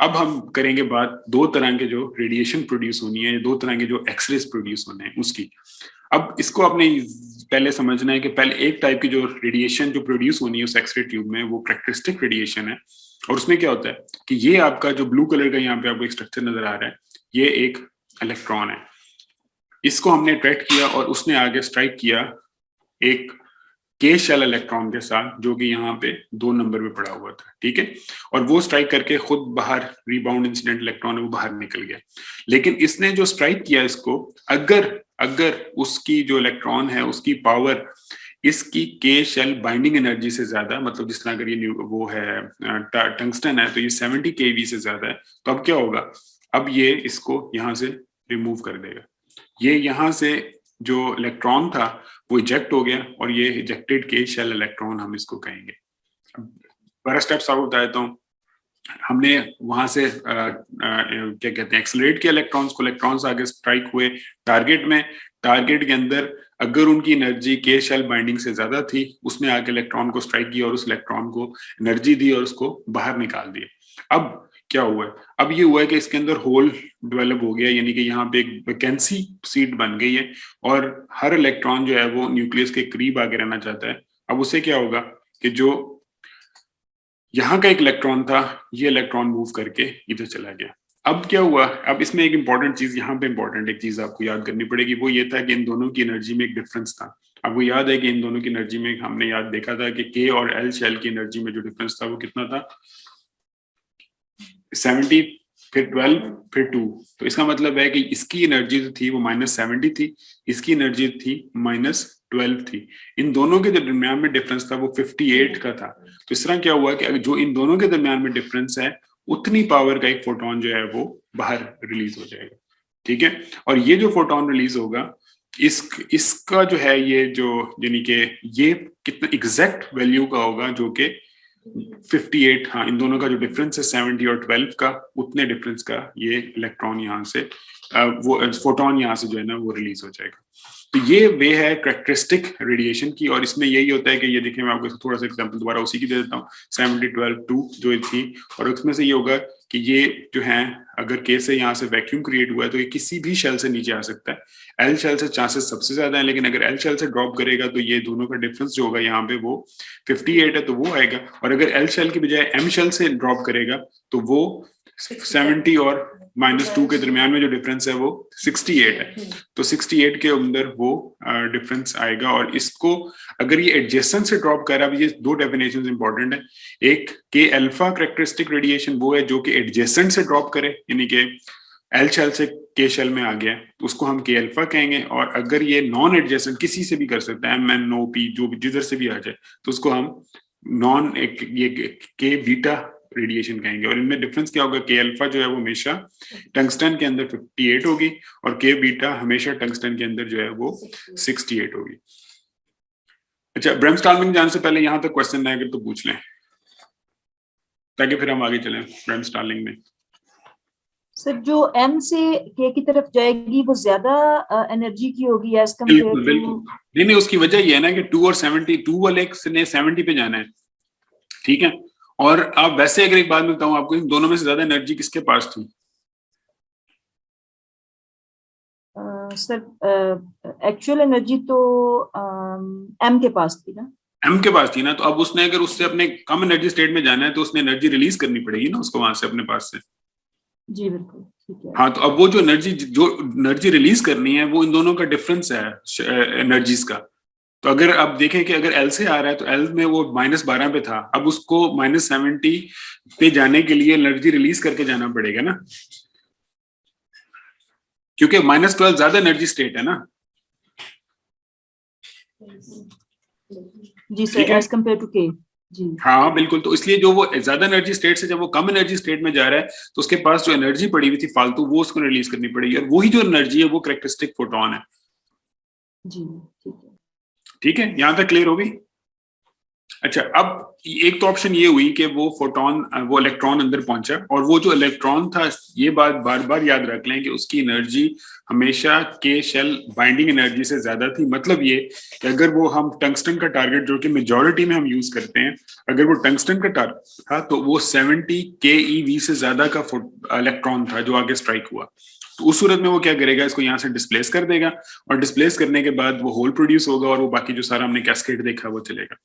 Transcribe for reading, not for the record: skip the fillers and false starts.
अब हम करेंगे बात दो तरह के जो रेडिएशन प्रोड्यूस होनी है, दो तरह के जो एक्सरेज प्रोड्यूस होने हैं उसकी। अब इसको आपने पहले समझना है कि पहले एक टाइप की जो रेडिएशन जो प्रोड्यूस होनी है उस एक्सरे ट्यूब में, वो कैरेक्टरिस्टिक रेडिएशन है। और उसमें क्या होता है कि ये आपका जो ब्लू कलर का यहाँ पे आपको एक स्ट्रक्चर नजर आ रहा है, ये एक इलेक्ट्रॉन है। इसको हमने ट्रैक किया और उसने आगे स्ट्राइक किया एक के शेल इलेक्ट्रॉन के साथ, जो कि यहाँ पे 2 नंबर में पड़ा हुआ था, ठीक है। और वो स्ट्राइक करके खुद बाहर, रिबाउंड इंसिडेंट इलेक्ट्रॉन है वो बाहर निकल गया। लेकिन इसने जो स्ट्राइक किया इसको, अगर उसकी जो इलेक्ट्रॉन है उसकी पावर इसकी के शेल बाइंडिंग एनर्जी से ज्यादा, मतलब जिस तरह अगर ये वो है टंगस्टन है तो ये 70 केवी से ज्यादा है, तो अब क्या होगा, अब ये इसको यहाँ से रिमूव कर देगा। ये यहाँ से जो इलेक्ट्रॉन था वो इजेक्ट हो गया और ये इजेक्टेड के शेल इलेक्ट्रॉन हम इसको कहेंगे। बड़ा स्टेप्स और बता देता हूँ। हमने वहां से क्या कहते हैं, एक्सेलरेट किया इलेक्ट्रॉन्स को, इलेक्ट्रॉन्स आगे स्ट्राइक हुए टारगेट में। टारगेट के अंदर अगर उनकी एनर्जी के शेल बाइंडिंग से ज्यादा थी, उसने आके इलेक्ट्रॉन को स्ट्राइक किया और उस इलेक्ट्रॉन को एनर्जी दी और उसको बाहर निकाल दिया। अब क्या हुआ है, अब ये हुआ है कि इसके अंदर होल डेवलप हो गया, यानी कि यहाँ पे एक वैकेंसी सीट बन गई है और हर इलेक्ट्रॉन जो है वो न्यूक्लियस के करीब आगे रहना चाहता है। अब उससे क्या होगा कि जो यहाँ का एक इलेक्ट्रॉन था, ये इलेक्ट्रॉन मूव करके इधर चला गया। अब क्या हुआ, अब इसमें एक इंपॉर्टेंट चीज, यहाँ पे इंपॉर्टेंट एक चीज आपको याद करनी पड़ेगी, वो ये था कि इन दोनों की एनर्जी में एक डिफरेंस था। आपको याद है कि इन दोनों की एनर्जी में हमने याद देखा था कि के और एल शेल की एनर्जी में जो डिफरेंस था वो कितना था, 70, फिर 12, फिर 2। तो इसका मतलब है कि इसकी एनर्जी जो थी वो -70 थी, इसकी एनर्जी थी -12 थी। इन दोनों के दरमियान में डिफरेंस था वो 58 का था। तो इस तरह क्या हुआ कि जो इन दोनों के दरमियान में डिफरेंस है, उतनी पावर का एक फोटोन जो है वो बाहर रिलीज हो जाएगा, ठीक है। और ये जो फोटोन रिलीज होगा, इसका जो है ये जो, यानी कि ये कितना एग्जैक्ट वैल्यू का होगा, जो कि 58, हाँ, इन दोनों का जो डिफरेंस है 70 और 12 का, उतने डिफरेंस का ये इलेक्ट्रॉन यहाँ से वो फोटोन यहाँ से जो है ना वो रिलीज हो जाएगा। तो ये वे है कैरेक्टरिस्टिक रेडिएशन की। और इसमें यही होता है कि ये देखिए, मैं आपको थोड़ा सा एग्जांपल दोबारा उसी की दे देता हूँ। 70, 12, 2 जो थी, और उसमें से ये होगा कि ये जो है, अगर के से यहाँ से वैक्यूम क्रिएट हुआ है तो ये किसी भी शेल से नीचे आ सकता है। एल शेल से चांसेस सबसे ज्यादा है, लेकिन अगर एल शेल से ड्रॉप करेगा तो ये दोनों का डिफरेंस जो होगा यहाँ पे वो 58 है, तो वो आएगा। और अगर एल शेल की बजाय एम शेल से ड्रॉप करेगा तो वो 70 और -2 के दरमियान में जो डिफरेंस है वो 68 है। तो 68 के अंदर वो डिफरेंस आएगा। और इसको अगर ये एडजेसेंट से ड्रॉप कर रहा है, ये दो डेफिनेशंस इंपॉर्टेंट है। एक के अल्फा कैरेक्टरिस्टिक रेडिएशन वो है जो कि एडजेसेंट से ड्रॉप करे, यानी कि एल शेल से के शेल में आ गया, उसको हम के अल्फा कहेंगे। और अगर ये नॉन एडजेसेंट, किसी से भी कर सकता है, एम एन ओ पी, जो भी जिधर से भी आ जाए, तो उसको हम नॉन ये के बीटा रेडिएशन कहेंगे। और इनमें डिफरेंस क्या होगा, के अल्फा जो है वो हमेशा टंगस्टन के अंदर 58 होगी और के बीटा हमेशा टंगस्टन के अंदर जो है वो 68 होगी। अच्छा, ब्रेमस्टॉर्मिंग जाने से पहले यहाँ तक क्वेश्चन है अगर तो पूछ लें, ताकि फिर हम आगे चलें ब्रेमस्टॉर्मिंग में। सर, जो एम से के की तरफ जाएगी वो ज्यादा एनर्जी की होगी एज बिल्कुल कंपेयर बिल्कुल। नहीं, उसकी वजह ये है ना कि 2 और 72 वाले ने 70 पे जाना है, ठीक है। और आप वैसे अगर एक बात मैं बताऊं आपको, इन दोनों में से ज्यादा एनर्जी किसके पास थी? सर, एक्चुअल एनर्जी तो एम के पास थी ना। एम के पास थी ना, तो अब उसने अगर उससे अपने कम एनर्जी स्टेट में जाना है तो उसने एनर्जी रिलीज करनी पड़ेगी ना उसको वहां से, अपने पास से। जी बिल्कुल, ठीक है। हाँ, तो अब वो जो एनर्जी रिलीज करनी है वो इन दोनों का डिफरेंस है एनर्जीज का। तो अगर आप देखें कि अगर एल से आ रहा है तो एल में वो -12 पे था, अब उसको -70 पे जाने के लिए एनर्जी रिलीज करके जाना पड़ेगा ना, क्योंकि -12 ज्यादा एनर्जी स्टेट है ना। जी सर, एज कंपेयर टू के। जी हाँ बिल्कुल। तो इसलिए जो वो ज्यादा एनर्जी स्टेट से जब वो कम एनर्जी स्टेट में जा रहा है तो उसके पास जो एनर्जी पड़ी हुई थी फालतू, वो उसको रिलीज करनी पड़ेगी। और वही जो एनर्जी है वो कैरेक्टरिस्टिक फोटोन है। जी, ठीक है। ठीक है, यहां तक क्लियर हो गई? अच्छा, अब एक तो ऑप्शन ये हुई कि वो इलेक्ट्रॉन अंदर पहुंचा, और वो जो इलेक्ट्रॉन था, ये बात बार बार याद रख लें कि उसकी एनर्जी हमेशा के शेल बाइंडिंग एनर्जी से ज्यादा थी। मतलब ये कि अगर वो हम टंगस्टन का टारगेट, जो कि मेजॉरिटी में हम यूज करते हैं, अगर वो टंगस्टन का टारगेट था तो वो 70 keV से ज्यादा का इलेक्ट्रॉन था जो आगे स्ट्राइक हुआ। तो उस सूरत में वो क्या करेगा, इसको यहाँ से डिस्प्लेस कर देगा, और डिस्प्लेस करने के बाद वो होल प्रोड्यूस होगा, और वो बाकी जो सारा हमने कैस्केड देखा वो चलेगा।